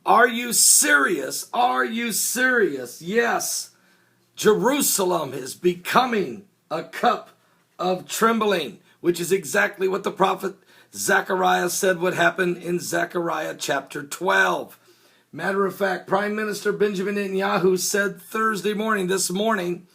Are you serious? Are you serious? Yes, Jerusalem is becoming a cup of trembling, which is exactly what the prophet Zechariah said would happen in Zechariah chapter 12. Matter of fact, Prime Minister Benjamin Netanyahu said this morning,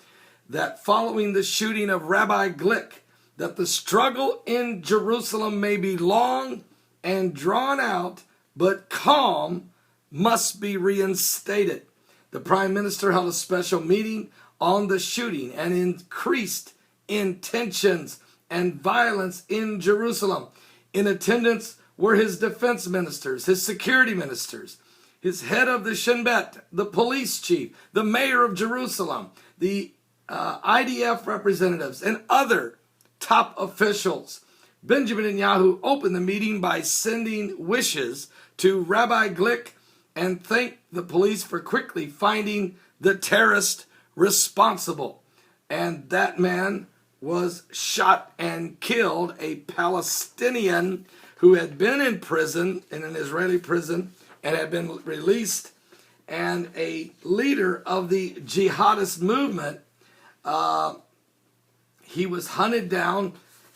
that following the shooting of Rabbi Glick, that the struggle in Jerusalem may be long and drawn out, but calm must be reinstated. The Prime Minister held a special meeting on the shooting and increased in tensions and violence in Jerusalem. In attendance were his defense ministers, his security ministers, his head of the Shin Bet, the police chief, the mayor of Jerusalem, the IDF representatives, and other top officials. Benjamin Netanyahu opened the meeting by sending wishes to Rabbi Glick and thanked the police for quickly finding the terrorist responsible. And that man was shot and killed, a Palestinian who had been in prison, in an Israeli prison, and had been released, and a leader of the jihadist movement. He was hunted down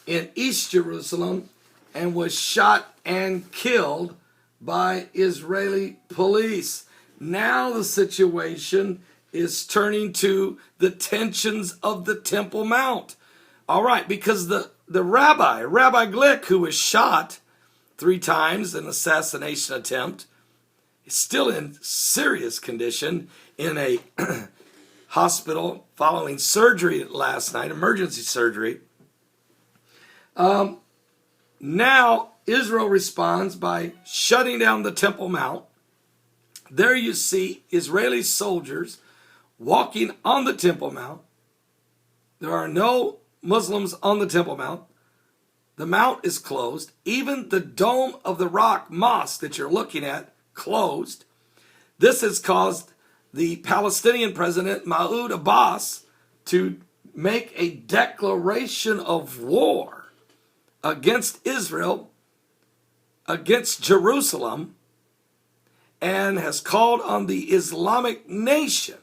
in East Jerusalem and was shot and killed by Israeli police. Now the situation is turning to the tensions of the Temple Mount. All right, because the Rabbi Glick, who was shot 3 times in an assassination attempt, is still in serious condition in a hospital following surgery last night, emergency surgery. Now Israel responds by shutting down the Temple Mount. There you see Israeli soldiers walking on the Temple Mount. There are no Muslims on the Temple Mount. The mount is closed. Even the Dome of the Rock mosque that you're looking at, closed. This has caused the Palestinian president, Mahmoud Abbas, to make a declaration of war against Israel, against Jerusalem, and has called on the Islamic nation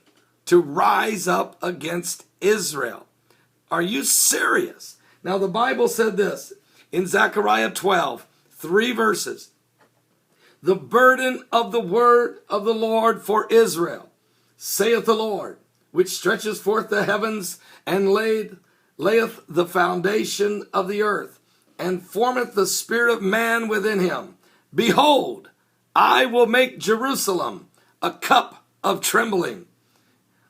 to rise up against Israel. Are you serious? Now the Bible said this in Zechariah 12, 3 verses. The burden of the word of the Lord for Israel, saith the Lord, which stretches forth the heavens and layeth the foundation of the earth, and formeth the spirit of man within him. Behold, I will make Jerusalem a cup of trembling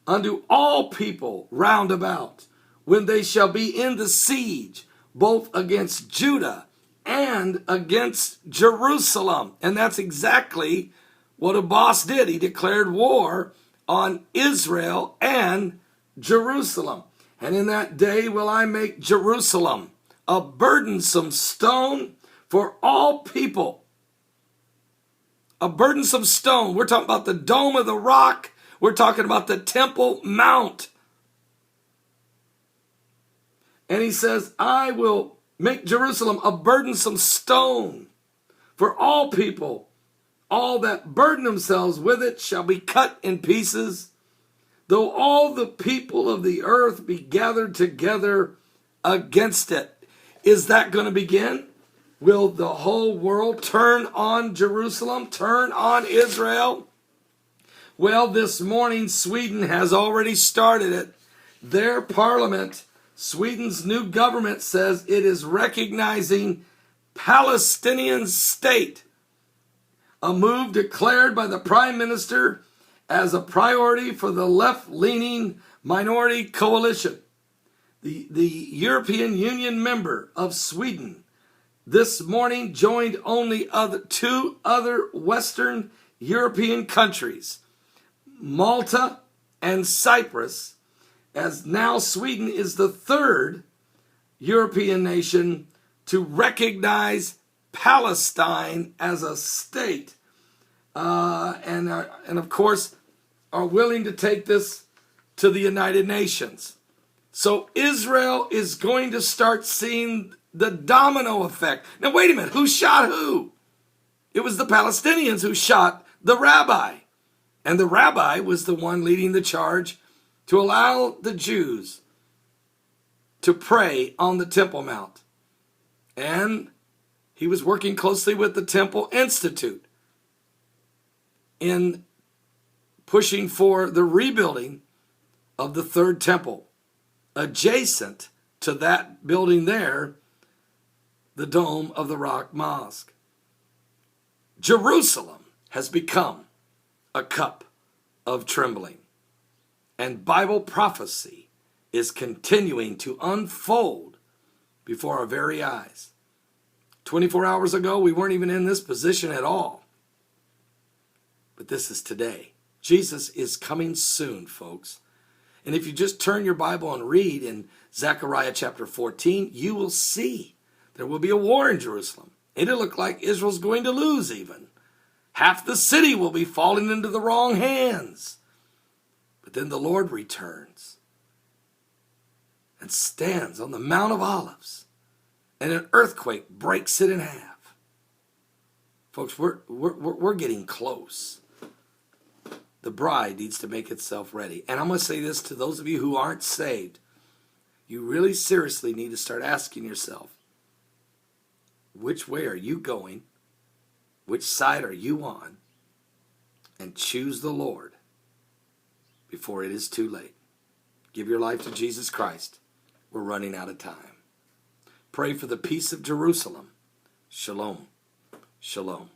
unto all people round about, when they shall be in the siege, both against Judah and against Jerusalem. And that's exactly what Abbas did. He declared war on Israel and Jerusalem. And in that day will I make Jerusalem a burdensome stone for all people. A burdensome stone. We're talking about the Dome of the Rock. We're talking about the Temple Mount. And he says, I will make Jerusalem a burdensome stone for all people. All that burden themselves with it shall be cut in pieces, though all the people of the earth be gathered together against it. Is that going to begin? Will the whole world turn on Jerusalem, turn on Israel? Well, this morning, Sweden has already started it. Their parliament, Sweden's new government, says it is recognizing Palestinian state, a move declared by the Prime Minister as a priority for the left-leaning minority coalition. The European Union member of Sweden this morning joined only 2 other Western European countries, Malta and Cyprus, as now Sweden is the 3rd European nation to recognize Palestine as a state. And of course, are willing to take this to the United Nations. So Israel is going to start seeing the domino effect. Now, wait a minute. Who shot who? It was the Palestinians who shot the rabbi. And the rabbi was the one leading the charge to allow the Jews to pray on the Temple Mount. And he was working closely with the Temple Institute in pushing for the rebuilding of the third temple. Adjacent to that building there, the Dome of the Rock Mosque. Jerusalem has become a cup of trembling. And Bible prophecy is continuing to unfold before our very eyes. 24 hours ago, we weren't even in this position at all. But this is today. Jesus is coming soon, folks. And if you just turn your Bible and read in Zechariah chapter 14, you will see there will be a war in Jerusalem. It'll look like Israel's going to lose even. Half the city will be falling into the wrong hands. But then the Lord returns and stands on the Mount of Olives, and an earthquake breaks it in half. Folks, we're getting close. The bride needs to make itself ready. And I'm going to say this to those of you who aren't saved. You really seriously need to start asking yourself, which way are you going? Which side are you on? And choose the Lord before it is too late. Give your life to Jesus Christ. We're running out of time. Pray for the peace of Jerusalem. Shalom. Shalom.